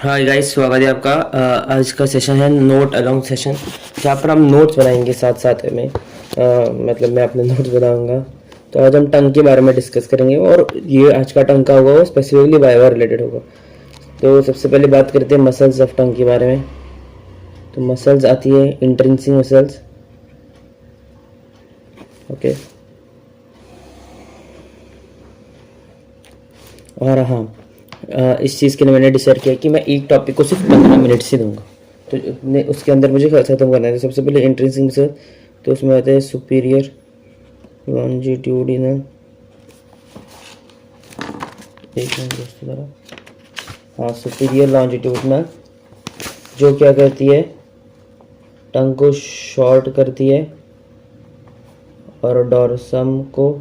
Hi guys, स्वागत है आपका। आज का सेशन है नोट अलोंग सेशन, जहाँ पर हम नोट्स बनाएंगे साथ साथ में। मतलब मैं अपने नोट्स बनाऊंगा। तो आज हम टंग के बारे में डिस्कस करेंगे, और ये आज का टंग का होगा वो स्पेसिफिकली वाइवा रिलेटेड होगा। तो सबसे पहले बात करते हैं मसल्स ऑफ टंग के बारे में। तो मसल्स आती है इंट्रिंसिक मसल्स। ओके, और हाँ, इस चीज़ के लिए मैंने डिसाइड किया कि मैं एक टॉपिक को सिर्फ 15 मिनट से दूंगा। तो उसके अंदर मुझे ख़त्म करना है। तो सबसे पहले इंट्रिंसिक मसल, तो उसमें आते हैं सुपीरियर लॉन्जिट्यूडिनल, एक मिनट दोस्तों ज़रा, हाँ, सुपीरियर लॉन्जिट्यूडिनल, जो क्या करती है, टंग को शॉर्ट करती है, और डॉर्सम को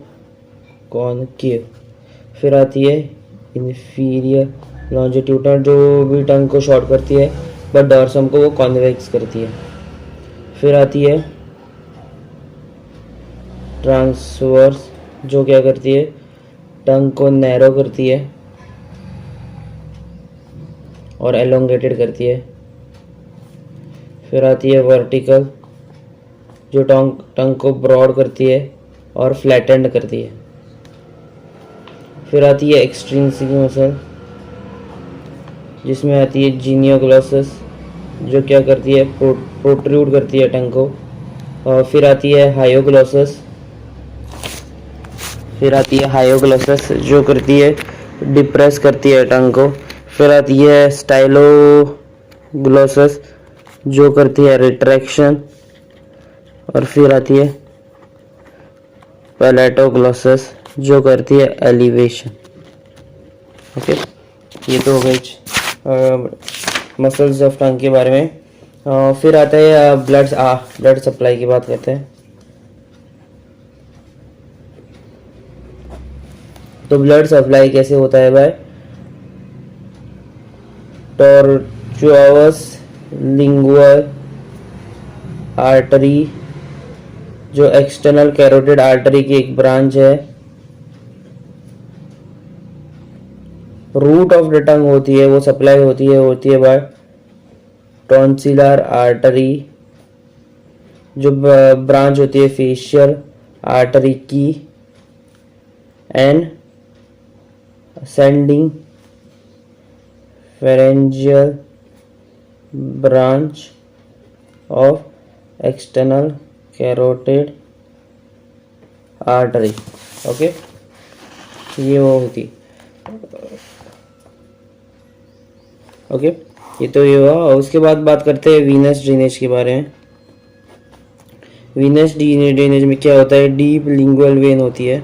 कॉनकेव। फिर आती है इन्फीरियर लॉन्जिट्यूडनल, जो भी टंग को शॉर्ट करती है बट डॉर्सम को वो कॉन्वेक्स करती है। फिर आती है ट्रांसवर्स, जो क्या करती है, टंग को नैरो करती है और एलोंगेटेड करती है। फिर आती है वर्टिकल, जो टंग को ब्रॉड करती है और फ्लैटेंड करती है। फिर आती है एक्सट्रिंसिक मसल, जिसमें आती है जीनियोग्लॉसस, जो क्या करती है, प्रोट्रूड करती है टंग को। और फिर आती है हायोग्लॉसस, जो करती है, डिप्रेस करती है टंग को। फिर आती है स्टाइलोग्लॉसस, जो करती है रिट्रैक्शन। और फिर आती है पैलेटोग्लॉसस, जो करती है एलिवेशन। ओके, ये तो हो गई मसल्स ऑफ टंग के बारे में। फिर आता है ब्लड सप्लाई की बात करते हैं। तो ब्लड सप्लाई कैसे होता है भाई? टॉर्चुअस लिंगुअल आर्टरी, जो एक्सटर्नल कैरोटिड आर्टरी की एक ब्रांच है। रूट ऑफ द टंग होती है, वो सप्लाई होती है बाय टॉन्सिलर आर्टरी, जो ब्रांच होती है फेशियल आर्टरी की। And ascending pharyngeal branch of external carotid artery. Okay, ये वो होती। ओके, ये तो ये हुआ। और उसके बाद बात करते हैं वीनस ड्रेनेज के बारे में। वीनस ड्रेनेज में क्या होता है, डीप लिंगुअल वेन होती है,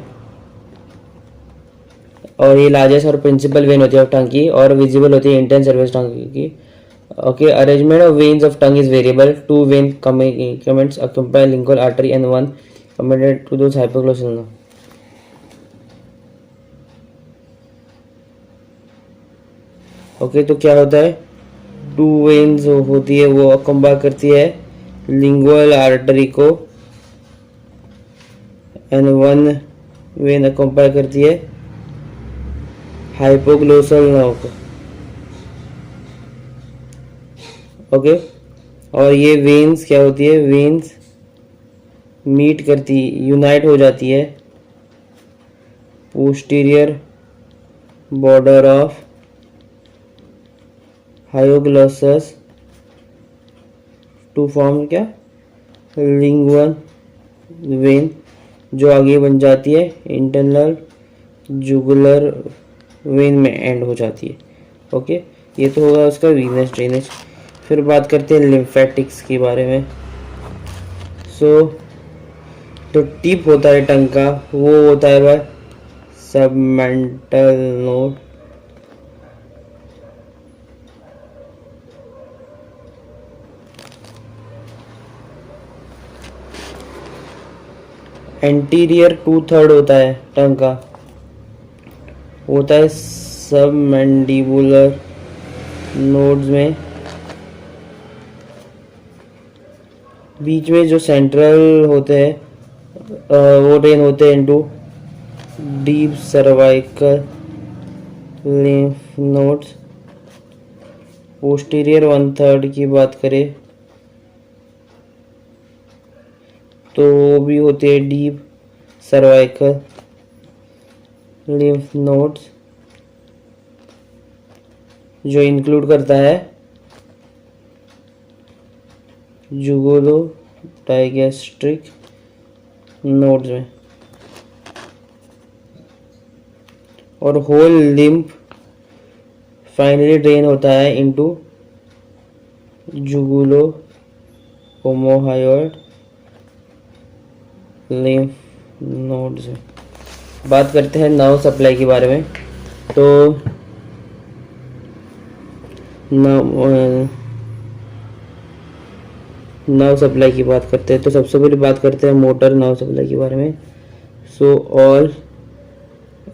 और ये लार्जेस्ट और प्रिंसिपल वेन होती है टंग की, और विजिबल होती है इंटेंस सर्विस टंग की। Okay, arrangement of veins of tongue is variable. 2 vein comments accompany lingual artery and 1 commented to those hypoglossus. Okay, तो क्या होता है, 2 वेन्स होती है, वो अकम्पाई करती है लिंगुअल आर्टरी को, एंड 1 वेन अकम्पाई करती है हाइपोग्लोसल नर्व को। ओके, और ये वेन्स क्या होती है, वेन्स मीट करती, यूनाइट हो जाती है posterior border of hyoglossus to form क्या, लिंगुअल वेन, जो आगे बन जाती है इंटरनल जुगुलर वेन में एंड हो जाती है। ओके, ये तो होगा उसका वीनस ड्रेनेज। फिर बात करते हैं लिम्फेटिक्स के बारे में। जो टिप होता है टंग का, वो होता है वह सबमेंटल नोड। एंटीरियर 2/3 होता है टंग का, होता है सब मैंडिबुलर नोड्स में। बीच में जो सेंट्रल होते हैं, वो ड्रेन होते हैं into deep cervical lymph nodes, posterior 1/3 की बात करें तो वो भी होते हैं डीप सर्वाइकल लिम्फ नोड्स, जो इंक्लूड करता है जुगुलो डाइगैस्ट्रिक नोड्स में, और होल लिम्फ फाइनली ड्रेन होता है इनटू जुगुलो ओमोहायोइड लिम्फ नोड्स में। बात करते हैं नर्व सप्लाई के बारे में। तो नर्व सप्लाई की बात करते हैं तो सबसे पहले बात करते हैं मोटर नर्व सप्लाई के बारे में। So all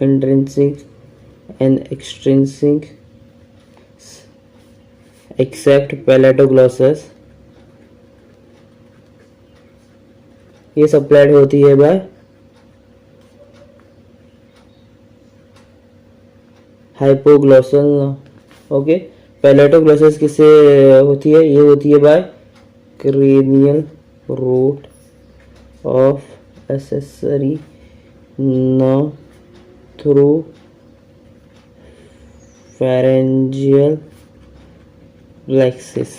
intrinsic and extrinsic except palatoglossus, ये सप्लाइड होती है बाय हाइपोग्लॉसल। ओके, पैलेटोग्लॉसस किससे होती है? ये होती है by cranial root of accessory nerve through pharyngeal plexus।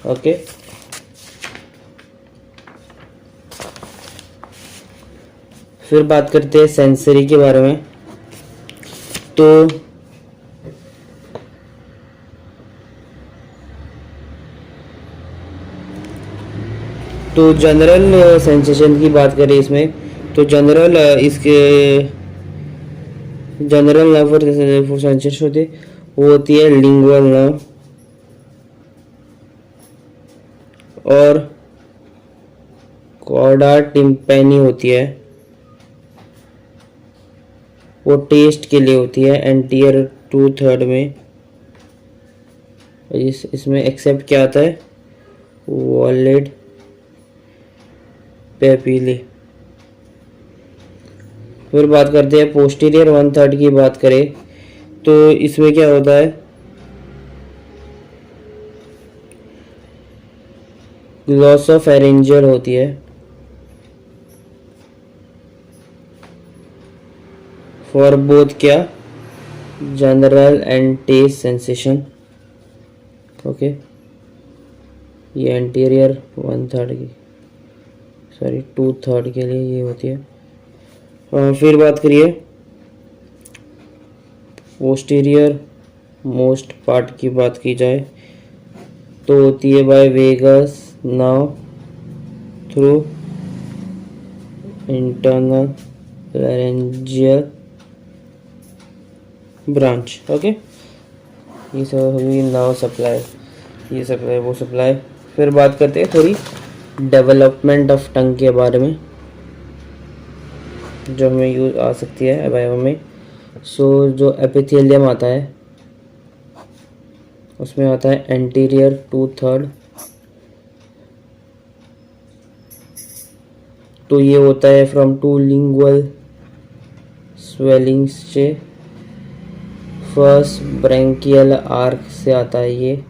ओके, फिर बात करते हैं सेंसरी के बारे में। तो जनरल सेंसेशन की बात करें इसमें, तो जनरल इसके जनरल नर्व सेंसेशन होती है, वो होती है लिंगुअल नर्व और कॉर्डा टिम्पैनी होती है, वो टेस्ट के लिए होती है एंटीरियर 2/3 में। इसमें एक्सेप्ट क्या आता है? Wallet papillae. फिर बात करते हैं पोस्टीरियर 1/3 की बात करें तो इसमें क्या होता है? ग्लॉसोफेरिंजियल होती है फॉर बोथ क्या? General and taste sensation. Okay, ये एंटीरियर 1/3 की 2/3 के लिए ये होती है। फिर बात करिए पोस्टीरियर मोस्ट पार्ट की बात की जाए तो होती है by vagus nerve through internal laryngeal branch. Okay, ये सब हुई नर्व सप्लाई, ये सप्लाई वो सप्लाई। फिर बात करते हैं थोड़ी डेवलपमेंट ऑफ टंग के बारे में, जो हमें यूज आ सकती है अवयव में। सो जो एपिथेलियम आता है उसमें आता है एंटीरियर 2/3, तो ये होता है फ्रॉम 2 लिंगुअल स्वेलिंग्स से, फर्स्ट ब्रैंकियल आर्क से आता है ये।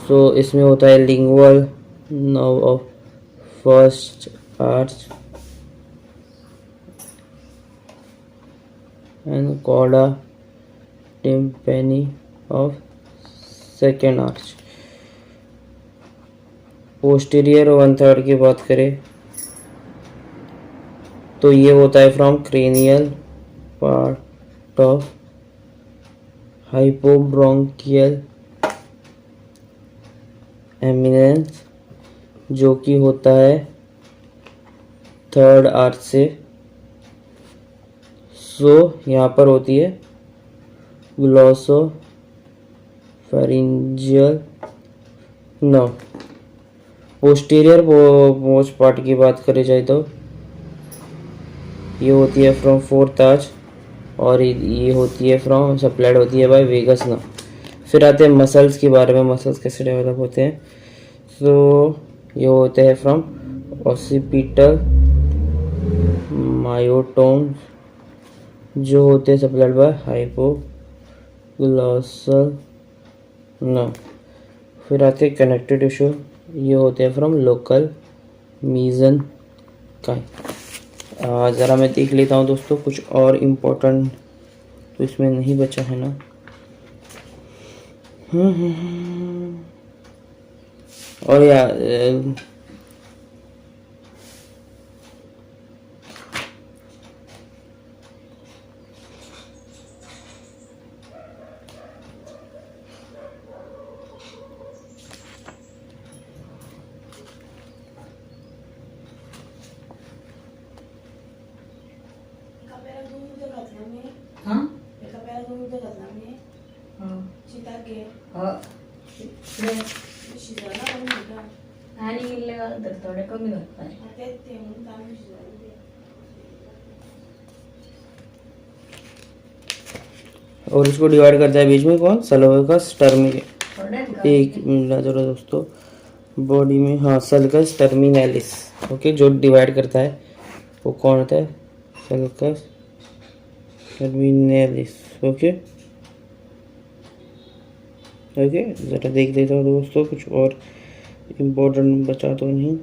सो इसमें होता है lingual nerve of first arch and chorda tympani of second arch. Posterior 1/3 की बात करें तो ये होता है from cranial part of hypobranchial eminence, जो कि होता है 3rd आर्च से। सो यहाँ पर होती है ग्लॉसोफेरिंजियल नर्व। पोस्टीरियर मोस्ट पार्ट की बात करी जाए तो ये होती है फ्रॉम 4th आर्च और ये होती है फ्रॉम सप्लाइड होती है बाय वेगस नर्व। फिर आते हैं मसल्स के बारे में, मसल्स कैसे डेवलप होते हैं। तो ये होते हैं फ्रॉम ऑसिपिटल मायोटोन, जो होते हैं सप्लाइड बाय हाइपोथैलेमस। ग्लॉसल नो। फिर आते हैं कनेक्टिव टिश्यू, ये होते हैं फ्रॉम लोकल मीजन का। ज़रा मैं देख लेता हूँ दोस्तों, कुछ और इम्पोर्टेंट तो इसमें नहीं बचा है ना। और या आणि गेल्यानंतर थोडे कमी होतात. और इसको डिवाइड करता है बीच में कौन, सल्कस टर्मिनल। थोडे एक मिनट जरा दोस्तों, बॉडी में हाँ सल्कस टर्मिनलिस। ओके, जो डिवाइड करता है वो कौन होता है, सल्कस टर्मिनलिस। ओके ओके, ज़रा देख लेता हूँ दोस्तों, कुछ और इम्पोर्टेंट बचा तो नहीं।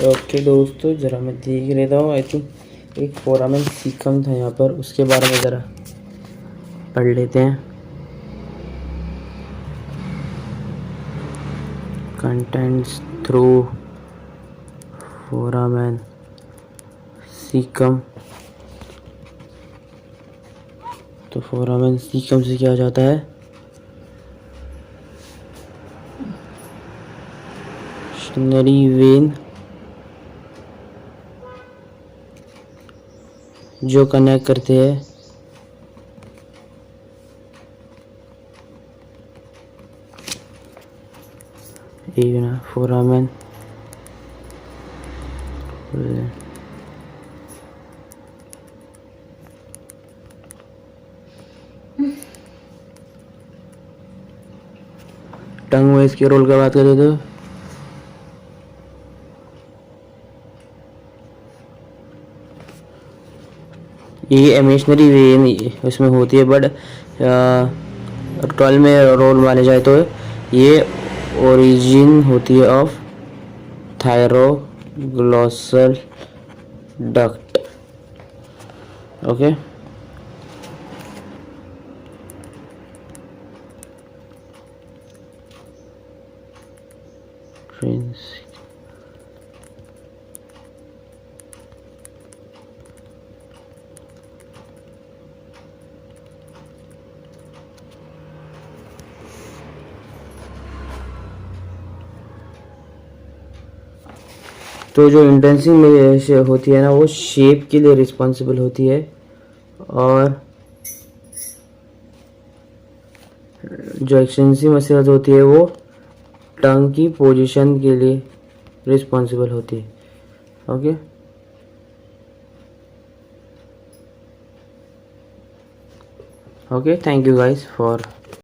ओके दोस्तों, ज़रा मैं देख लेता हूँ। आई थिंक एक फोरामेन सीकम था यहाँ पर, उसके बारे में ज़रा पढ़ लेते हैं। Contents through foramen caecum. तो फोरामेन सीकम से क्या जाता है, शनरी वेन जो कनेक्ट करते हैं ये ना फोरामेन टंग में इसके रोल का बात करें तो ये इमेजिनरी वे उसमें होती है, बट टॉल में रोल माने जाए तो ये ओरिजिन होती है ऑफ थायरोग्लॉसल डक्ट। ओके, तो जो इंटेंसिव में होती है ना, वो शेप के लिए रिस्पॉन्सिबल होती है, और जो एक्सटेंसिव मसल्स होती है वो टंग की पोजीशन के लिए रिस्पॉन्सिबल होती है। Okay okay, thank you guys for